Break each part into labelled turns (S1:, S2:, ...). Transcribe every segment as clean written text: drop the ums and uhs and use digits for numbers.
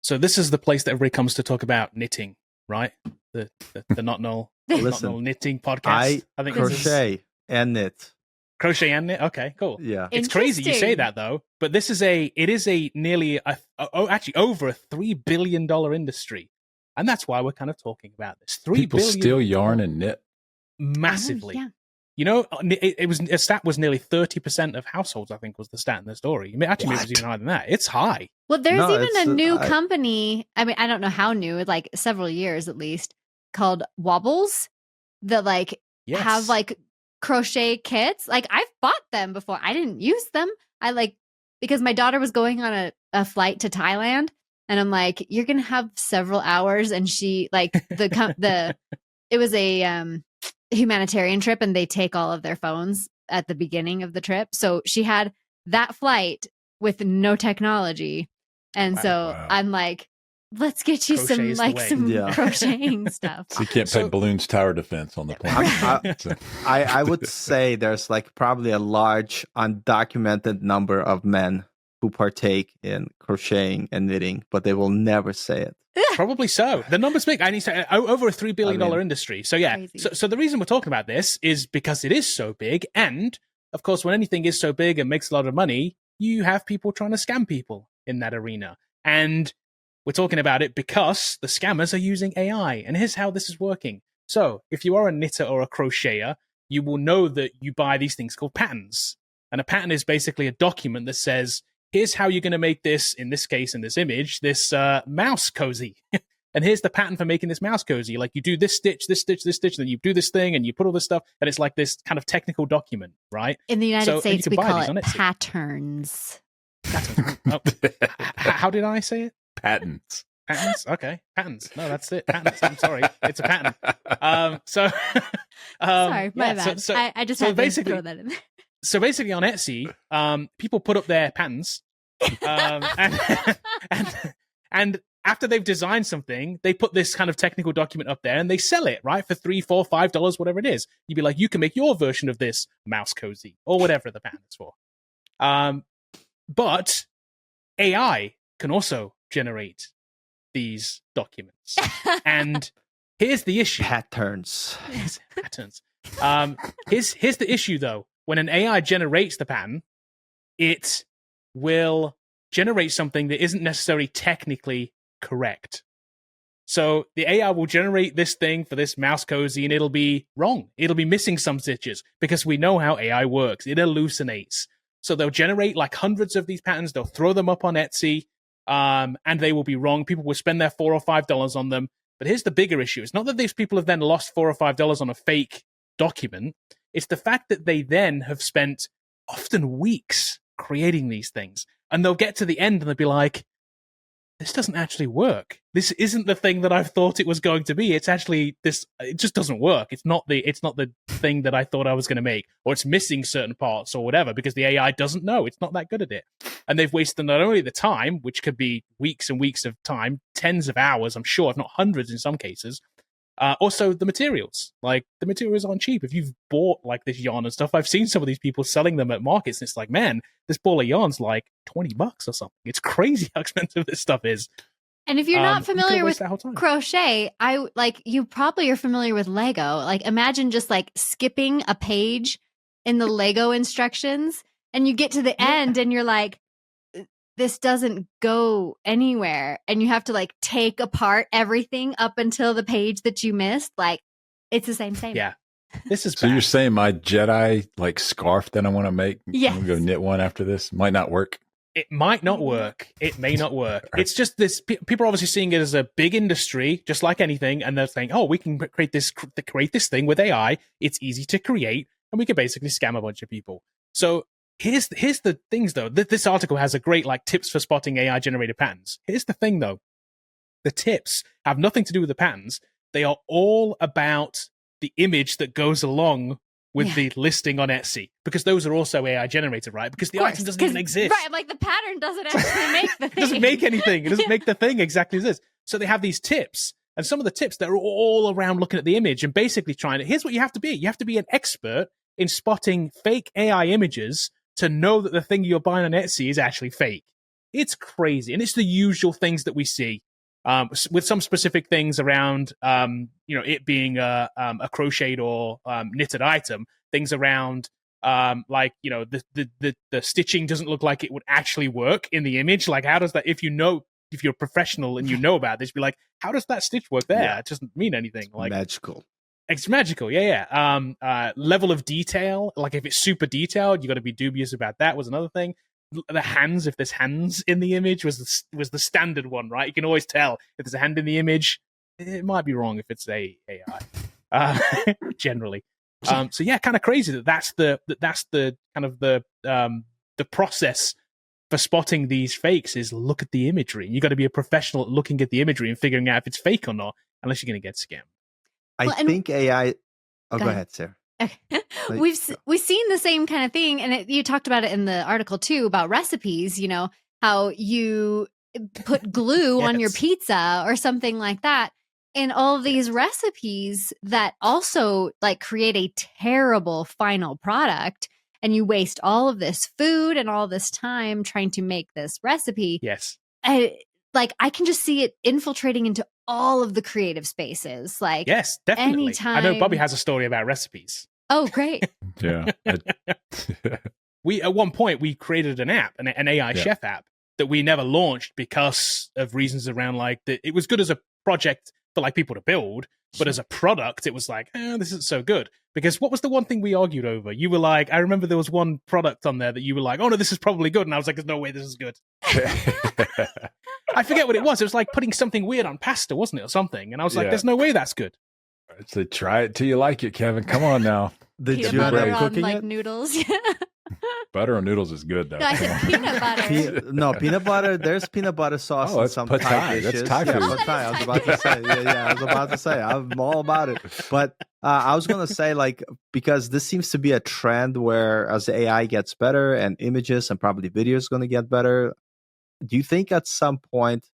S1: So this is the place that everybody comes to talk about knitting, right? The Not Null, Not Null knitting podcast.
S2: I think crochet and knit.
S1: Crochet and knit. Okay, cool.
S2: Yeah,
S1: it's crazy you say that though, but it is a nearly actually over a $3 billion industry, and that's why we're kind of talking about this.
S3: People still yarn and knit
S1: massively.
S4: Yeah.
S1: You know, it was a stat was nearly 30% of households. I think was the stat in the story. I mean, actually, maybe it was even higher than that. It's high.
S4: Well, there's even a new company. I mean, I don't know how new. Like several years at least, called Wobbles, that have crochet kits. Like I've bought them before. I didn't use them. Because my daughter was going on a flight to Thailand, and I'm like, you're gonna have several hours, and she it was a humanitarian trip, and they take all of their phones at the beginning of the trip. So she had that flight with no technology, and I'm like, let's get you some crocheting stuff.
S3: So you can't pay balloons tower defense on the plane.
S2: I would say there's probably a large undocumented number of men who partake in crocheting and knitting, but they will never say it.
S1: Probably so. The number's big. I need to say over a $3 billion industry. So yeah. So the reason we're talking about this is because it is so big, and of course, when anything is so big and makes a lot of money, you have people trying to scam people in that arena. And we're talking about it because the scammers are using AI. And here's how this is working. So if you are a knitter or a crocheter, you will know that you buy these things called patterns. And a pattern is basically a document that says, here's how you're going to make this, in this case, in this image, this mouse cozy. And here's the pattern for making this mouse cozy. Like you do this stitch, this stitch, this stitch, then you do this thing and you put all this stuff. And it's like this kind of technical document, right?
S4: In the United States, we call it patterns.
S1: How did I say it?
S3: Patents.
S1: Patents? Okay. Patents. No, that's it. Patents. I'm sorry. It's a pattern.
S4: Sorry, my bad. I just had to throw that in there.
S1: So basically on Etsy, people put up their patterns, and after they've designed something, they put this kind of technical document up there and they sell it, right? For $3, $4, $5, whatever it is. You'd be like, you can make your version of this mouse cozy or whatever the pattern is for. But AI can also generate these documents. And here's the issue.
S2: Patterns.
S1: Here's the issue though. When an AI generates the pattern, it will generate something that isn't necessarily technically correct. So the AI will generate this thing for this mouse cozy and it'll be wrong. It'll be missing some stitches because we know how AI works. It hallucinates. So they'll generate hundreds of these patterns. They'll throw them up on Etsy and they will be wrong. People will spend their $4 or $5 on them. But here's the bigger issue. It's not that these people have then lost $4 or $5 on a fake document. It's the fact that they then have spent often weeks creating these things. And they'll get to the end and they'll be like, this doesn't actually work. This isn't the thing that I thought it was going to be. It's actually this. It just doesn't work. It's not the thing that I thought I was going to make, or it's missing certain parts or whatever because the AI doesn't know. It's not that good at it. And they've wasted not only the time, which could be weeks and weeks of time, tens of hours, I'm sure, if not hundreds in some cases, also the materials. Like the materials aren't cheap. If you've bought this yarn and stuff, I've seen some of these people selling them at markets and it's like, man, this ball of yarn's like $20 or something. It's crazy how expensive this stuff is.
S4: And if you're not familiar with crochet, you probably are familiar with Lego. Imagine just skipping a page in the Lego instructions and you get to the end and you're like, this doesn't go anywhere. And you have to take apart everything up until the page that you missed. It's the same.
S1: Yeah. This is
S3: so
S1: bad.
S3: You're saying my Jedi scarf that I want to make,
S4: yes.
S3: I'm going to go knit one after this, might not work.
S1: It might not work. It may not work. It's just this. People are obviously seeing it as a big industry, just like anything, and they're saying, "Oh, we can create this thing with AI. It's easy to create, and we can basically scam a bunch of people." So here's the things though. This article has a great tips for spotting AI generated patterns. Here's the thing though: the tips have nothing to do with the patterns. They are all about the image that goes along with the listing on Etsy, because those are also AI generated, right? Because the item doesn't even exist.
S4: Right, the pattern doesn't actually make the thing.
S1: It doesn't make anything. It doesn't make the thing exactly as this. So they have these tips, and some of the tips that are all around looking at the image and basically here's what you have to be. You have to be an expert in spotting fake AI images to know that the thing you're buying on Etsy is actually fake. It's crazy, and it's the usual things that we see. With some specific things around, it being a crocheted or knitted item, things around, the stitching doesn't look like it would actually work in the image. Like, how does that? If you're a professional and you know about this, be like, how does that stitch work there?
S2: Yeah.
S1: It doesn't mean anything. Like,
S2: magical.
S1: It's magical, yeah. Level of detail, like if it's super detailed, you got to be dubious about that. Was another thing. The hands, if there's hands in the image, was the standard one, right? You can always tell if there's a hand in the image. It might be wrong if it's AI, generally. So yeah, kind of crazy that's the kind of the process for spotting these fakes is look at the imagery. You got to be a professional at looking at the imagery and figuring out if it's fake or not, unless you're going to get scammed.
S2: I think AI. Oh, go ahead, Sarah.
S4: Okay. We've seen the same kind of thing, and you talked about it in the article too about recipes. You know how you put glue on your pizza or something like that, and all of these recipes that also like create a terrible final product, and you waste all of this food and all this time trying to make this recipe.
S1: Yes,
S4: I can just see it infiltrating into all of the creative spaces. Like,
S1: yes, definitely.
S4: Anytime.
S1: I know Bobby has a story about recipes.
S4: Oh, great.
S3: Yeah.
S1: We at one point we created an app, an AI chef app that we never launched because of reasons around like it was good as a project for like people to build, but as a product, it was like, this isn't so good. Because what was the one thing we argued over? You were like, I remember there was one product on there that you were like, oh no, this is probably good, and I was like, there's no way this is good. I forget what it was. It was like putting something weird on pasta, wasn't it, or something? And I was like, there's no way that's good.
S3: I'd say try it till you like it, Kevin. Come on now.
S4: Peanut butter on like noodles.
S3: Butter on noodles is good though.
S4: No, I said peanut butter.
S2: Peanut butter. There's peanut butter sauce in some Thai dishes.
S3: That's Thai food.
S2: I was about to say. I was about to say. I'm all about it. But I was going to say, like, because this seems to be a trend where as the AI gets better and images and probably video is going to get better, do you think at some point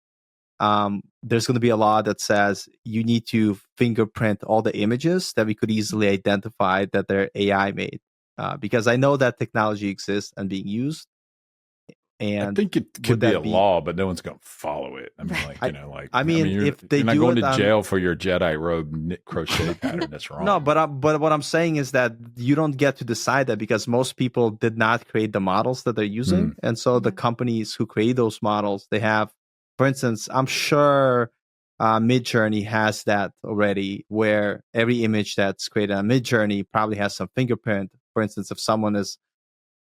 S2: there's going to be a law that says you need to fingerprint all the images that we could easily identify that they're AI made? Because I know that technology exists and being used. And
S3: I think it could be a law, but no one's going to follow it. I mean,
S2: if they
S3: you're not
S2: do
S3: going
S2: it
S3: to jail for your Jedi robe knit crochet pattern. That's wrong.
S2: No, but what I'm saying is that you don't get to decide that because most people did not create the models that they're using, and so the companies who create those models, they have, for instance, I'm sure Midjourney has that already, where every image that's created on Midjourney probably has some fingerprint. For instance, if someone is,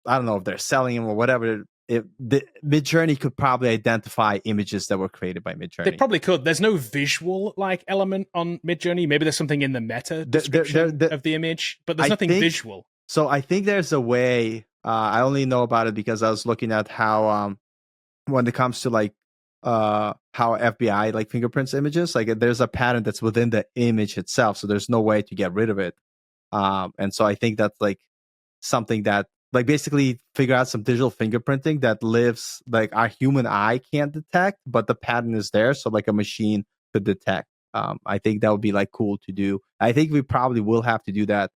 S2: I don't know if they're selling them or whatever, the Midjourney could probably identify images that were created by Midjourney.
S1: They probably could. There's no visual like element on Midjourney. Maybe there's something in the meta description of the image, but there's nothing visual.
S2: So I think there's a way. I only know about it because I was looking at how when it comes to like how FBI like fingerprints images, like there's a pattern that's within the image itself, so there's no way to get rid of it. And so I think that's like something that like basically figure out some digital fingerprinting that lives like our human eye can't detect, but the pattern is there, so like a machine could detect. I think that would be like cool to do. I think we probably will have to do that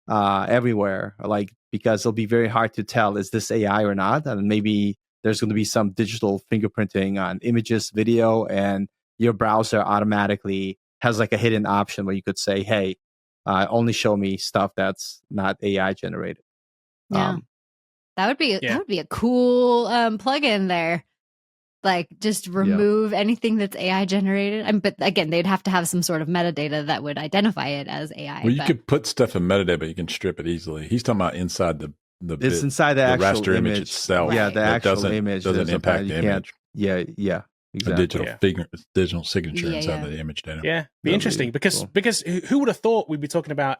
S2: everywhere, like because it'll be very hard to tell is this AI or not, and maybe there's going to be some digital fingerprinting on images, video, and your browser automatically has like a hidden option where you could say, hey, only show me stuff that's not AI generated.
S4: Yeah, that would be a cool plugin there. Like just remove anything that's AI generated. But again, they'd have to have some sort of metadata that would identify it as AI.
S3: Well, you could put stuff in metadata, but you can strip it easily. He's talking about inside the
S2: it's inside the actual
S3: raster image itself.
S4: Right.
S2: Yeah, the actual image
S3: doesn't impact the image.
S2: Yeah, exactly.
S3: A digital signature inside the image data.
S1: Yeah, be interesting because who would have thought we'd be talking about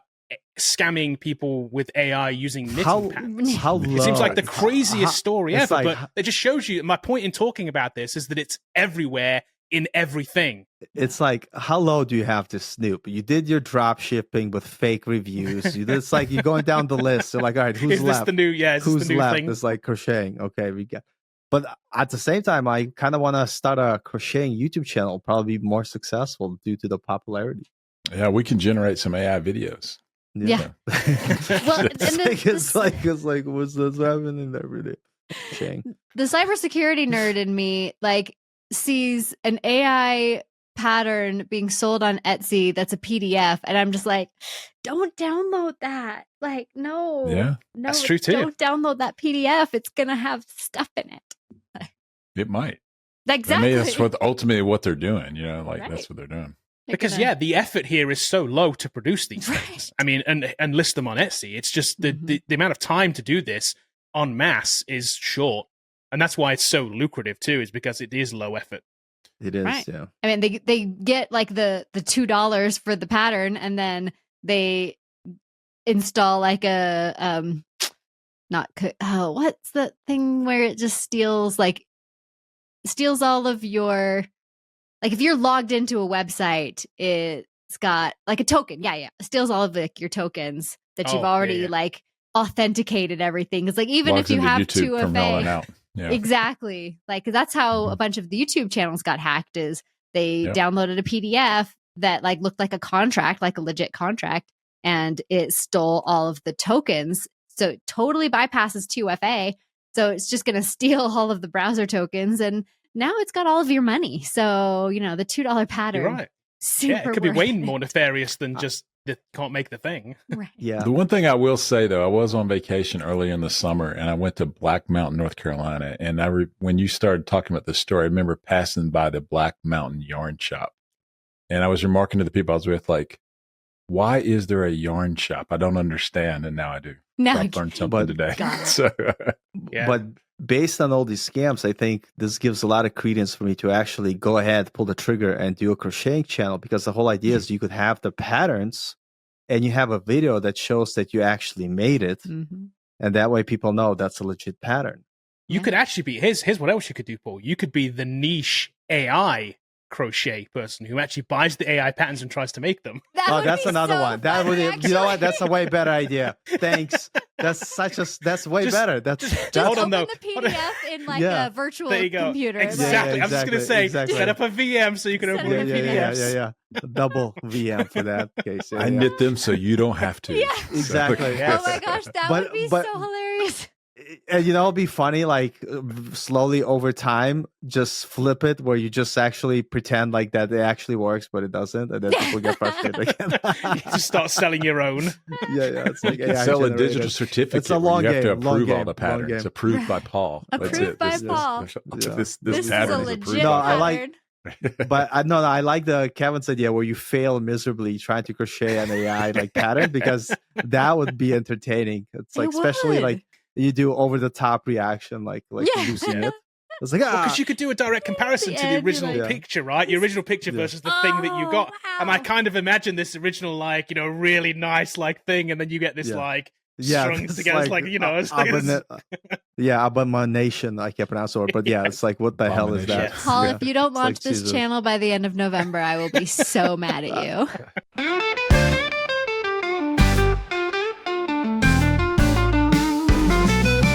S1: scamming people with AI using knitting patterns? It seems like the craziest story ever, but it just shows you. My point in talking about this is that it's everywhere in everything.
S2: It's like, how low do you have to snoop? You did your drop shipping with fake reviews. It's like you're going down the list. So like, all right, who's
S1: is
S2: left?
S1: This the new,
S2: who's
S1: the new
S2: left?
S1: thing?
S2: It's like crocheting. Okay, we get. But at the same time, I kind of want to start a crocheting YouTube channel. Probably be more successful due to the popularity.
S3: Yeah, we can generate some AI videos.
S4: Yeah.
S2: Well, it's like what's happening every day?
S4: The cybersecurity nerd in me like sees an AI pattern being sold on Etsy that's a PDF, and I'm just like, don't download that. Like, no,
S1: that's true too.
S4: Don't download that PDF. It's gonna have stuff in it.
S3: It might.
S4: Exactly.
S3: I mean, that's ultimately what they're doing. That's what they're doing.
S1: Because the effort here is so low to produce these things. I mean, and list them on Etsy. It's just the amount of time to do this en masse is short, and that's why it's so lucrative too. Is because it is low effort.
S2: It is, yeah.
S4: I mean, they get like the $2 for the pattern, and then they install like a what's the thing where it just steals all of your, like if you're logged into a website, it's got like a token. Yeah. It steals all of your tokens that you've already like authenticated everything. It's like even
S3: Logs
S4: if you have
S3: YouTube
S4: 2FA. Yeah. Exactly. Like that's how a bunch of the YouTube channels got hacked, is they downloaded a PDF that like looked like a contract, like a legit contract, and it stole all of the tokens. So it totally bypasses 2FA. So it's just going to steal all of the browser tokens, and now it's got all of your money. So, the $2 pattern.
S1: You're right. It could be way more nefarious than just can't make the thing.
S4: Right.
S2: Yeah.
S3: The one thing I will say, though, I was on vacation early in the summer, and I went to Black Mountain, North Carolina. And when you started talking about this story, I remember passing by the Black Mountain yarn shop. And I was remarking to the people I was with, like, why is there a yarn shop? I don't understand. And now I do.
S4: Now
S3: I learned something today.
S2: But based on all these scams, I think this gives a lot of credence for me to actually go ahead, pull the trigger, and do a crocheting channel, because the whole idea is you could have the patterns and you have a video that shows that you actually made it. Mm-hmm. And that way people know that's a legit pattern.
S1: You could actually be, here's what else you could do, Paul. You could be the niche AI crochet person who actually buys the AI patterns and tries to make them.
S2: That's another one. That would, you know what? That's a way better idea. Thanks. That's way better. Just
S4: open the PDF in like a virtual computer.
S1: Exactly. I'm just gonna say, set up a VM so you can open the PDFs.
S2: Yeah. Double VM for that case.
S3: I knit them so you don't have to.
S4: Yeah.
S2: Exactly.
S4: Oh my gosh, that would be so hilarious.
S2: And it'll be funny, like slowly over time, just flip it where you just actually pretend like that it actually works, but it doesn't, and then people get frustrated again.
S1: You just start selling your own.
S2: Yeah. It's like
S3: sell a digital certificate.
S2: It's a long game.
S3: You have to approve all the patterns. Approved by Paul.
S4: Approved by Paul.
S3: This
S4: pattern is approved.
S2: No, I like. But I like the Kevin's idea where you fail miserably trying to crochet an AI like pattern, because that would be entertaining. It's like especially like you do over the top reaction, like losing it. It's like
S1: because you could do a direct comparison to the original picture, right? Your original picture versus the thing that you got. Wow. And I kind of imagine this original really nice thing, and then you get this strung together. It's
S2: abomination. I can't pronounce the word, but it's like, what the hell is that?
S4: Paul, if you don't launch this channel by the end of November, I will be so mad at you.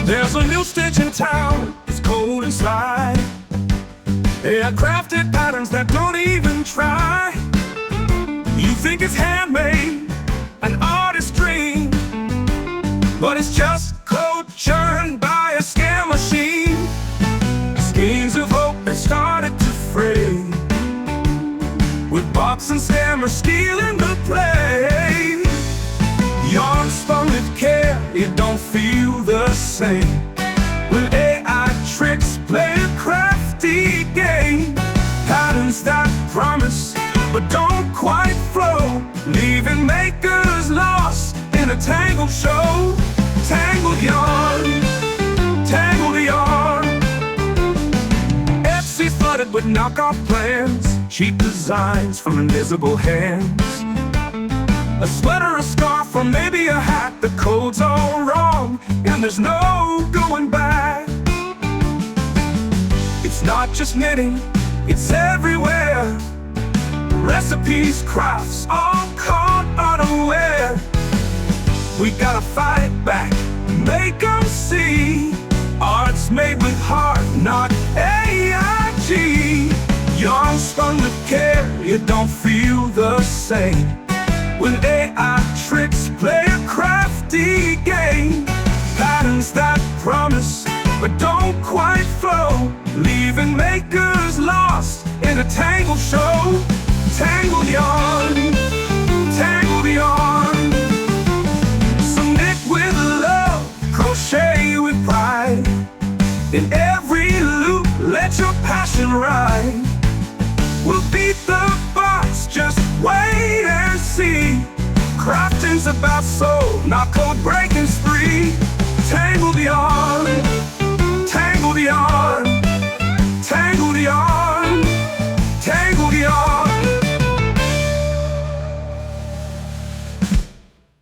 S5: There's a new stitch in town, it's cold inside. They are crafted patterns that don't even try. You think it's handmade, an artist's dream, but it's just code churned by a scam machine. Schemes of hope that started to fray, with bots and scammers stealing the play. Yarn spun with care, it don't feel the same. When AI tricks play a crafty game, patterns that promise but don't quite flow, leaving makers lost in a tangled show. Tangled yarn, tangled yarn. Etsy flooded with knockoff plans, cheap designs from invisible hands. A sweater, a scarf, or maybe a hat, the code's all wrong, and there's no going back. It's not just knitting, it's everywhere. Recipes, crafts, all caught unaware. We gotta fight back, make them see. Art's made with heart, not AIG. Yarn spun with care, you don't feel the same. When AI tricks play a crafty game, patterns that promise but don't quite flow, leaving makers lost in a tangled show. Tangled yarn, tangled yarn. So knit with love, crochet with pride. In every loop, let your passion ride. We'll beat the box, just wait and see. Crafting's about soul, not code breaking spree. Tangled yarn.